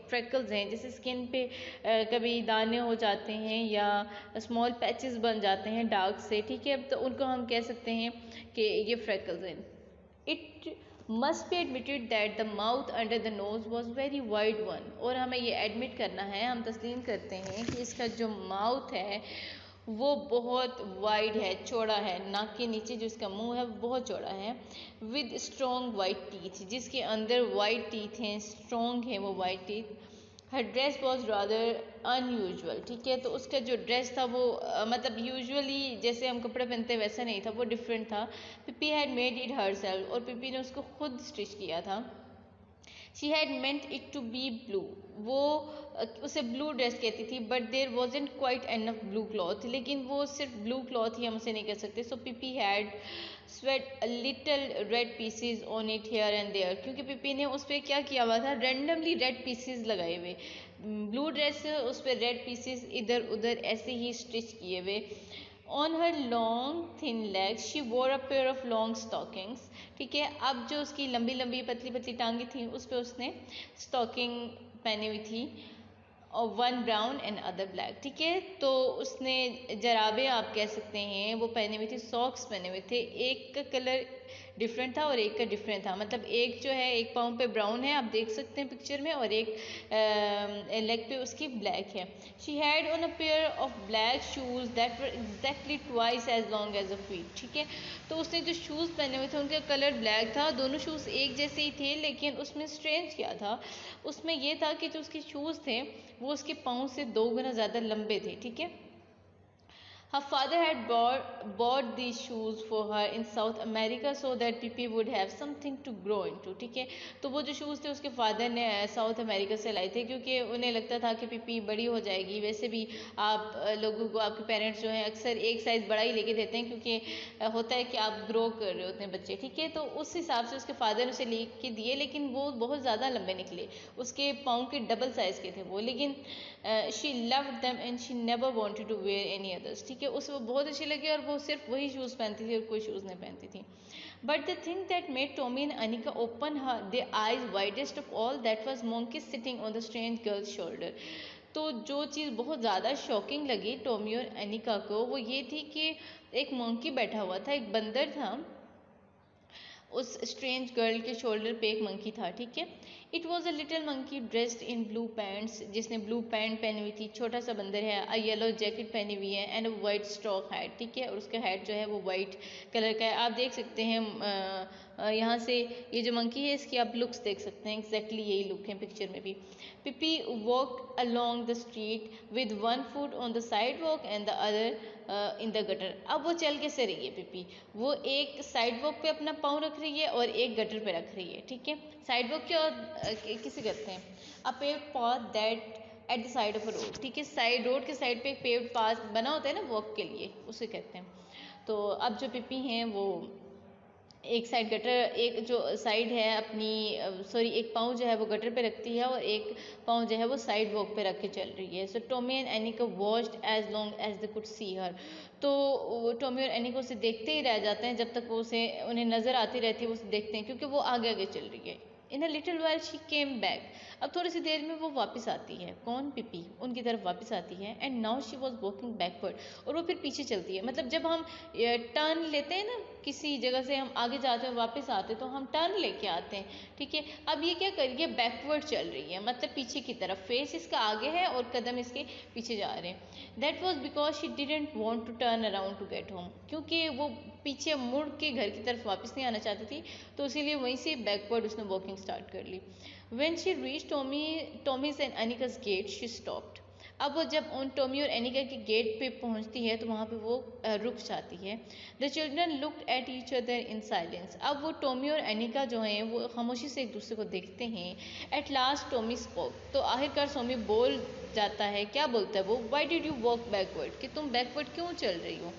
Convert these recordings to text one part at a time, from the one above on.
Freckles हैं, जैसे skin पे कभी दाने हो जाते हैं या स्मॉल पैचेस बन जाते हैं डार्क से, ठीक है, तो उनको हम कह सकते हैं कि ये फ्रेकल्स हैं। It must be admitted that the mouth under the nose was very wide one, और हमें ये एडमिट करना है, हम तस्लीम करते हैं कि इसका जो माउथ है वो बहुत वाइड है, चौड़ा है, नाक के नीचे जो इसका मुंह है वो बहुत चौड़ा है, विद स्ट्रॉन्ग वाइट टीथ, जिसके अंदर वाइट टीथ हैं, स्ट्रॉन्ग है वो white teeth. Her dress was rather unusual, ठीक है, तो उसका जो ड्रेस था वो मतलब यूजुअली जैसे हम कपड़े पहनते हैं वैसा नहीं था, वो डिफरेंट था। Pippi had made it herself, और पिपी ने उसको खुद स्टिच किया था। She had meant it to be blue, वो उसे ब्लू ड्रेस कहती थी, but there wasn't quite enough blue cloth, लेकिन वो सिर्फ ब्लू क्लॉथ ही हम उसे नहीं कह सकते। So Pippi had sweet little red pieces on it here and there, क्योंकि पिपी ने उस पर क्या किया हुआ था, रेंडमली रेड पीसीज लगाए हुए, ब्लू ड्रेस उस पर रेड पीसीज इधर उधर ऐसे ही स्टिच किए हुए। On her long thin legs she वोर अ पेयर ऑफ लॉन्ग स्टॉकिंग्स, ठीक है, अब जो उसकी लंबी लंबी पतली पतली टांगे थी उस पर उसने स्टॉकिंग पहनी हुई थी, और one brown and other black, ठीक है, तो उसने जराबे आप कह सकते हैं वो पहने हुए थे, सॉक्स पहने हुए थे, एक का कलर डिफरेंट था और एक का डिफरेंट था, मतलब एक जो है एक पाँव पे ब्राउन है, आप देख सकते हैं पिक्चर में, और एक लेग पे उसकी ब्लैक है। She had on a pair of black shoes that were exactly twice as long as a feet, ठीक है, तो उसने जो शूज़ पहने हुए थे उनका कलर ब्लैक था, दोनों शूज़ एक जैसे ही थे, लेकिन उसमें स्ट्रेंज क्या था, उसमें ये था कि जो उसके शूज़ थे वो उसके पाँव से 2 गुना ज़्यादा लंबे थे, ठीक है। Her father had bought these shoes for her in South America so that Pippi would have something to grow into, ठीक है, तो वो जो शूज़ थे उसके फादर ने साउथ अमेरिका से लाए थे, क्योंकि उन्हें लगता था कि पिपी बड़ी हो जाएगी, वैसे भी आप लोगों को आपके पेरेंट्स जो हैं अक्सर एक साइज़ बड़ा ही लेके देते हैं, क्योंकि होता है कि आप ग्रो कर रहे होते हैं बच्चे, ठीक है, तो उस हिसाब से उसके फादर ने उसे लेके दिए, लेकिन वो बहुत ज़्यादा लंबे निकले, उसके पाँव के डबल साइज़ के थे वो, लेकिन she loved them and she never wanted to wear any others, ठीक है, उसे वो बहुत अच्छे लगे और वो सिर्फ वही शूज़ पहनती थी और कोई शूज़ नहीं पहनती थी। But the thing that made Tommy and Anika open her the eyes widest of all that was monkey sitting on the strange girls shoulder, तो जो चीज़ बहुत ज़्यादा शॉकिंग लगी टॉमी और अनिका को वो ये थी कि एक मंकी बैठा हुआ था, एक बंदर था, उस स्ट्रेंज गर्ल के शोल्डर पे एक मंकी था, ठीक है। It was a little monkey dressed in blue pants, जिसने ब्लू पैंट पहनी हुई थी, छोटा सा बंदर है, अ येलो जैकेट पहनी हुई है एंड वाइट स्टॉक हैट, ठीक है, और उसका हैट जो है वो वाइट कलर का है। आप देख सकते हैं यहाँ से ये जो मंकी है इसकी आप लुक्स देख सकते हैं, एग्जैक्टली यही लुक है पिक्चर में भी। Pippi walk along the street with one foot on the sidewalk and the other in the gutter. अब वो चल कैसे रही है पिपी, वो एक साइड वॉक पे अपना पाँव रख रही है और एक गटर पे रख रही है, ठीक है। साइड वॉक क्या किसे कहते हैं, a paved path that at the side of a road, ठीक है, साइड रोड के साइड पे एक पेव्ड पाथ बना होता है ना वॉक के लिए, उसे कहते हैं। तो अब जो पिपी हैं वो एक साइड गटर, एक जो साइड है अपनी सॉरी एक पाँव जो है वो गटर पे रखती है और एक पाँव जो है वो साइड वॉक पे रख के चल रही है। So Tommy and Annika watched as long as they could see her, तो टॉमी और एनिका उसे देखते ही रह जाते हैं जब तक वो उसे उन्हें नज़र आती रहती है, वो उसे देखते हैं क्योंकि वो आगे आगे चल रही है। In a little while she came back, अब थोड़ी सी देर में वो वापस आती है, कौन, पिपी उनकी तरफ वापस आती है। And now she was walking backward, और वो फिर पीछे चलती है, मतलब जब हम टर्न लेते हैं ना किसी जगह से, हम आगे जाते हैं वापस आते हैं तो हम टर्न लेके आते हैं, ठीक है। अब ये क्या कर रही है, बैकवर्ड चल रही है, मतलब पीछे की तरफ, फेस इसका आगे है और कदम इसके पीछे जा रहे हैं। That was because she didn't want to turn around to get home, क्योंकि वो पीछे मुड़ के घर की तरफ वापस नहीं आना चाहती थी, तो इसीलिए वहीं से बैकवर्ड उसने वॉकिंग स्टार्ट कर ली। When she reach Tommy's and Annika's gate she stopped, अब वो जब उन टॉमी और एनिका के गेट पे पहुंचती है तो वहाँ पे वो रुक जाती है। The children looked at each other in silence, अब वो टॉमी और एनिका जो हैं वो खामोशी से एक दूसरे को देखते हैं। एट लास्ट टॉमी स्पोक, तो आखिरकार टॉमी बोल जाता है, क्या बोलता है वो, why did you walk backward, कि तुम बैकवर्ड क्यों चल रही हो।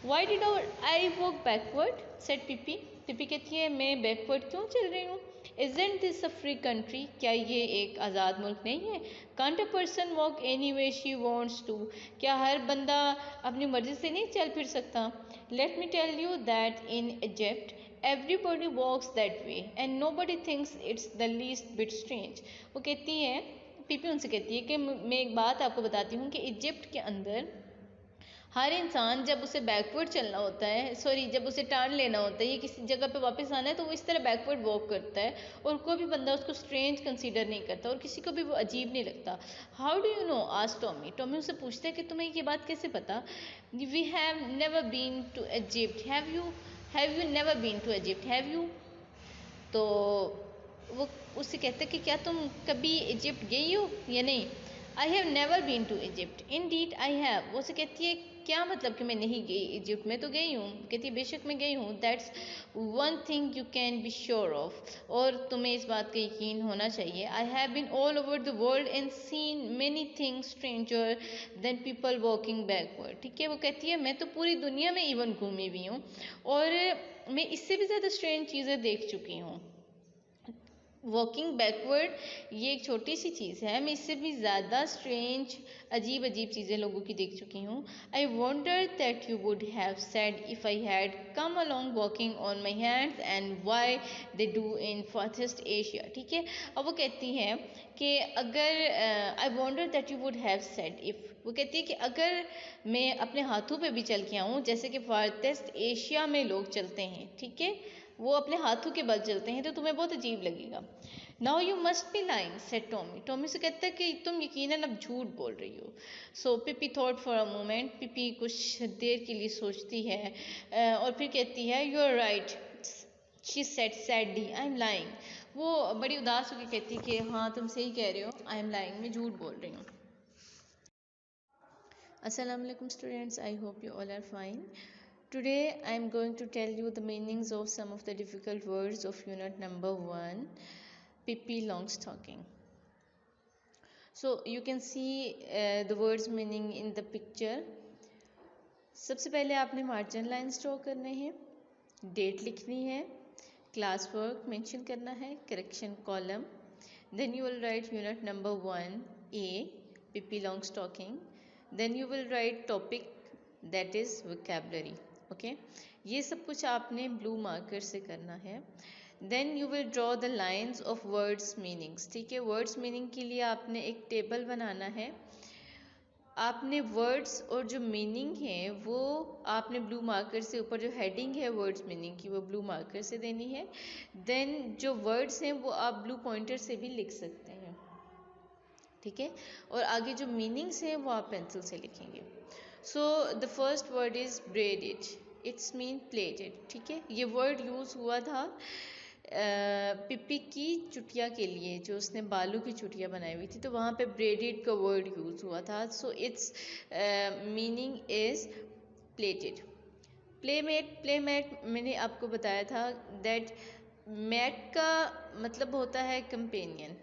Why did I walk backward said Pippi, Pippi कहती है मैं बैकवर्ड क्यों चल रही हूँ। Isn't this a free country, क्या ये एक आज़ाद मुल्क नहीं है। Can't a person walk any way she wants to, क्या हर बंदा अपनी मर्जी से नहीं चल फिर सकता। Let me tell you that in Egypt everybody walks that way and nobody thinks it's the least bit strange, वो कहती है पीपी उनसे कहती है कि मैं एक बात आपको बताती हूँ कि इजिप्ट के अंदर हर इंसान जब उसे बैकवर्ड चलना होता है, सॉरी जब उसे टर्न लेना होता है, ये किसी जगह पे वापस आना है, तो वो इस तरह बैकवर्ड वॉक करता है और कोई भी बंदा उसको स्ट्रेंज कंसीडर नहीं करता और किसी को भी वो अजीब नहीं लगता। हाउ डू यू नो, आज टॉमी। टॉमी उससे पूछता है कि तुम्हें ये बात कैसे पता। We have never been to Egypt, have you never been to Egypt, have you. तो वो उससे कहते हैं कि क्या तुम कभी इजिप्ट गई हो या नहीं। I have never been to Egypt, indeed I have. वो उसे कहती है क्या मतलब कि मैं नहीं गई इजिप्ट, में तो गई हूँ। कहती है बेशक मैं गई हूँ, that's one thing you can be sure of, और तुम्हें इस बात का यकीन होना चाहिए। I have been all over the world and seen many things stranger than people walking backward. ठीक है, वो कहती है मैं तो पूरी दुनिया में इवन घूमी हुई हूँ और मैं इससे भी ज़्यादा स्ट्रेंज चीज़ें देख चुकी हूँ। वॉकिंग बैकवर्ड ये एक छोटी सी चीज़ है, मैं इससे भी ज़्यादा स्ट्रेंज अजीब अजीब चीज़ें लोगों की देख चुकी हूँ। I wonder that you would have said if I had come along walking on my hands and why they do in farthest Asia. ठीक है, अब वो कहती हैं कि अगर I wonder that you would have said if, वो कहती है कि अगर मैं अपने हाथों पे भी चल के आऊँ जैसे कि फाथेस्ट एशिया में लोग चलते हैं, ठीक है, वो अपने हाथों के बल चलते हैं, तो तुम्हें बहुत अजीब लगेगा। Now you must be lying said Tommy. Tommy से कहता है कि तुम यकीनन अब झूठ बोल रही हो। सो पिपी थॉट फॉर अ मोमेंट, पिपी कुछ देर के लिए सोचती है और फिर कहती है you are right, she said sadly, I am lying. वो बड़ी उदास होकर कहती है कि हाँ तुम सही कह रहे हो, आई एम लाइंग, मैं झूठ बोल रही हूँ। Assalamu alaikum students, I hope you all are fine. Today I am going to tell you the meanings of some of the difficult words of unit number 1, Pippi Longstocking. So you can see the words meaning in the picture. सबसे पहले आपने margin lines draw करने हैं, date लिखनी है, class work mention करना है, correction column, then you will write unit number 1 A, Pippi Longstocking. Then you will write topic, that is vocabulary. Okay, ये सब कुछ आपने ब्लू मार्कर से करना है। Then you will draw the lines of words meanings. ठीक है, words meaning के लिए आपने एक टेबल बनाना है। आपने वर्ड्स और जो मीनिंग है वो आपने ब्लू मार्कर से, ऊपर जो हेडिंग है वर्ड्स मीनिंग की वो ब्लू मार्कर से देनी है। देन जो वर्ड्स हैं वो आप ब्लू पॉइंटर से भी लिख सकते हैं, ठीक है, और आगे जो मीनिंग्स हैं वो आप पेंसिल से लिखेंगे। So the first word is braided, it's mean plaited. ठीक है, ये वर्ड यूज़ हुआ था पिप्पी की चुटिया के लिए, जो उसने बालू की चुटिया बनाई हुई थी, तो वहाँ पे ब्रेडेड का वर्ड यूज़ हुआ था। So it's meaning is plated. Playmate, playmate मैंने आपको बताया था दैट मैट का मतलब होता है कंपेनियन।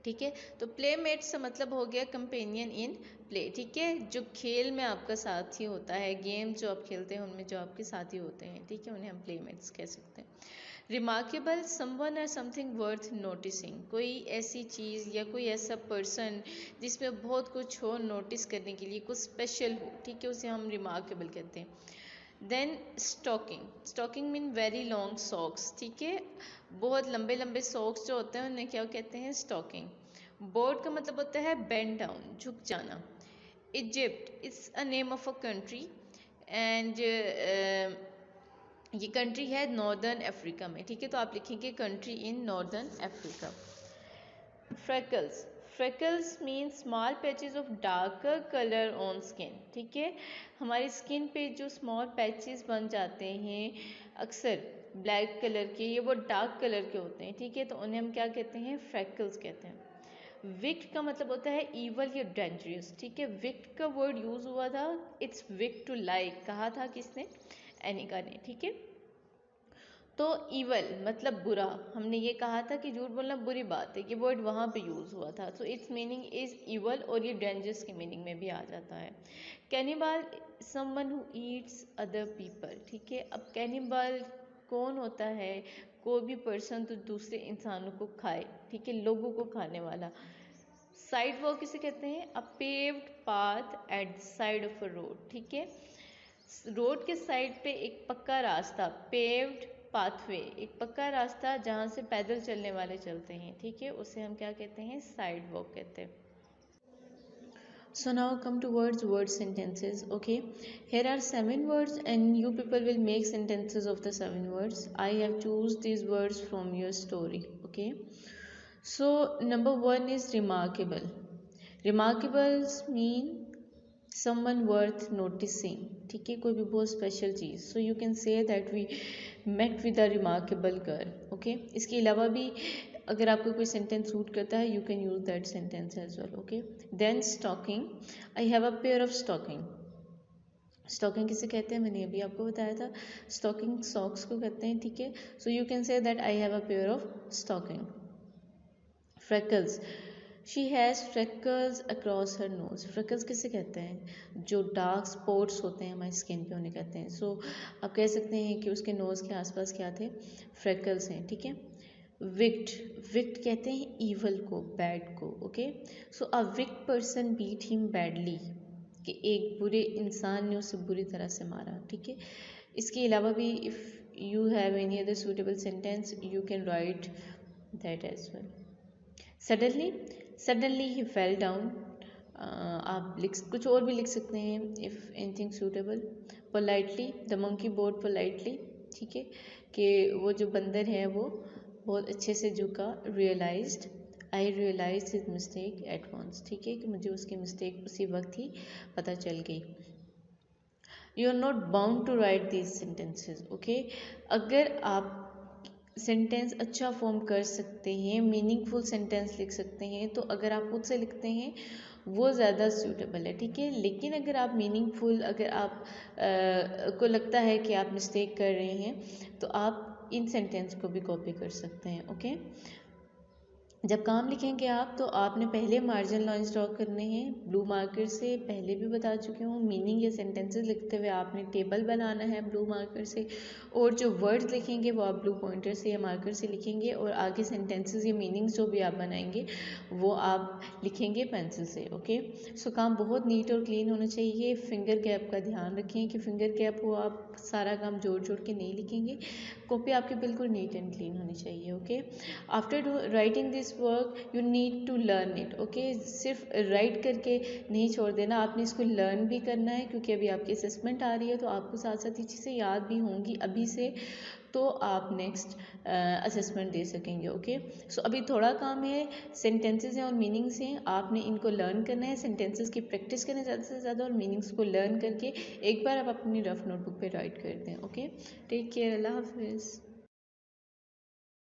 ठीक है, तो प्लेमेट से मतलब हो गया कंपेनियन इन प्ले। ठीक है, जो खेल में आपका साथी होता है, गेम जो आप खेलते हैं उनमें जो आपके साथी होते हैं, ठीक है, उन्हें हम प्लेमेट्स कह सकते हैं। रिमार्केबल, समवन और समथिंग वर्थ नोटिसिंग, कोई ऐसी चीज़ या कोई ऐसा पर्सन जिसमें बहुत कुछ हो नोटिस करने के लिए, कुछ स्पेशल हो, ठीक है, उसे हम रिमार्केबल कहते हैं। Then stocking, stocking mean very long socks. ठीक है, बहुत लंबे लंबे सॉक्स जो होते हैं उन्हें क्या कहते हैं, स्टॉकिंग। बोर्ड का मतलब होता है बेंड डाउन, झुक जाना। Egypt it's a name of a country and ये कंट्री है नॉर्दर्न अफ्रीका में। ठीक है, तो आप लिखेंगे country in northern Africa. Freckles, freckles mean small patches of darker colour on skin. ठीक है, हमारी स्किन पे जो स्मॉल पैचेस बन जाते हैं अक्सर ब्लैक कलर के, ये वो डार्क कलर के होते हैं। ठीक है, तो उन्हें हम क्या कहते हैं, फ्रेकल्स कहते हैं। विक्ट का मतलब होता है ईवल या डेंजरस। ठीक है, विक्ट का वर्ड यूज हुआ था, इट्स विक्ट टू लाइक, कहा था किसने, एनिका ने। ठीक है, तो ईवल मतलब बुरा, हमने ये कहा था कि झूठ बोलना बुरी बात है, ये वर्ड वहाँ पे यूज़ हुआ था। So it's meaning is evil, और ये डेंजरस की मीनिंग में भी आ जाता है। Cannibal, someone who Yeats other people. ठीक है, अब कैनिबल कौन होता है, कोई भी पर्सन तो दूसरे इंसानों को खाए, ठीक है, लोगों को खाने वाला। साइड वॉक किसे कहते हैं, a paved path at the side of a road. ठीक है, रोड के साइड पे एक पक्का रास्ता, पेव्ड पाथवे, एक पक्का रास्ता जहाँ से पैदल चलने वाले चलते हैं, ठीक है, उसे हम क्या कहते हैं, साइड वॉक कहते हैं। So now come towards word sentences. Okay, here are 7 words and you people will make sentences of the 7 words. I have choose these words from your story. Okay, so number 1 is remarkable. Remarkables mean someone worth noticing, ठीक है, कोई भी बहुत special चीज़. So you can say that we met with a remarkable girl. Okay, इसके अलावा भी अगर आपको कोई सेंटेंस सूट करता है, you can use that sentence as well. Okay, then stocking. I have a pair of stocking. Stocking किसे कहते हैं, मैंने अभी आपको बताया था. स्टॉकिंग सॉक्स को कहते हैं, ठीक है. So you can say that I have a pair of stocking. Freckles. She has freckles across her nose. Freckles किसे कहते हैं, जो डार्क स्पॉट्स होते हैं हमारी स्किन पे, उन्हें कहते हैं. सो आप कह सकते हैं कि उसके नोज़ के आसपास क्या थे, फ्रेकल्स हैं, ठीक है. विक्ड. विक्ड कहते हैं ईवल को, बैड को. Okay, so a wicked person beat him badly, कि एक बुरे इंसान ने उसे बुरी तरह से मारा, ठीक है. इसके अलावा भी if you have any other suitable sentence you can write that as well. Suddenly. Suddenly he fell down. आप कुछ और भी लिख सकते हैं if anything suitable. Politely. The monkey bowed politely, ठीक है, कि वो जो बंदर है वो बहुत अच्छे से झुका. Realised. I realise his mistake at once, ठीक है, कि मुझे उसकी मिस्टेक उसी वक्त ही पता चल गई. You are not bound to write these sentences. Okay, अगर आप सेंटेंस अच्छा फॉर्म कर सकते हैं, मीनिंगफुल सेंटेंस लिख सकते हैं, तो अगर आप खुद से लिखते हैं वो ज़्यादा सूटेबल है, ठीक है. लेकिन अगर आप मीनिंगफुल, अगर आप को लगता है कि आप मिस्टेक कर रहे हैं, तो आप इन सेंटेंस को भी कॉपी कर सकते हैं. ओके, जब काम लिखेंगे आप, तो आपने पहले मार्जिन लाइंस ड्रॉ करने हैं ब्लू मार्कर से. पहले भी बता चुकी हूँ, मीनिंग या सेंटेंसेस लिखते हुए आपने टेबल बनाना है ब्लू मार्कर से, और जो वर्ड्स लिखेंगे वो आप ब्लू पॉइंटर से या मार्कर से लिखेंगे, और आगे सेंटेंसेस या मीनिंग्स जो भी आप बनाएंगे वो आप लिखेंगे पेंसिल से. ओके, सो काम बहुत नीट और क्लीन होना चाहिए. फिंगर गैप का ध्यान रखें कि फिंगर गैप हो, आप सारा काम जोड़ जोड़ के नहीं लिखेंगे. कॉपी आपकी बिल्कुल नीट एंड क्लीन होनी चाहिए. Okay, after writing this work you need to learn it. Okay, सिर्फ राइट करके नहीं छोड़ देना, आपने इसको लर्न भी करना है, क्योंकि अभी आपकी असेसमेंट आ रही है, तो आपको साथ साथ ये चीज़ें याद भी होंगी अभी से, तो आप नेक्स्ट असेसमेंट दे सकेंगे. ओके, सो अभी थोड़ा काम है, सेंटेंसेस हैं और मीनिंग्स हैं, आपने इनको लर्न करना है. सेंटेंसेस की प्रैक्टिस करें ज़्यादा से ज़्यादा, और मीनिंग्स को लर्न करके एक बार आप अपनी रफ नोटबुक पे राइट कर दें. ओके, टेक केयर, अल्लाह हाफिज़.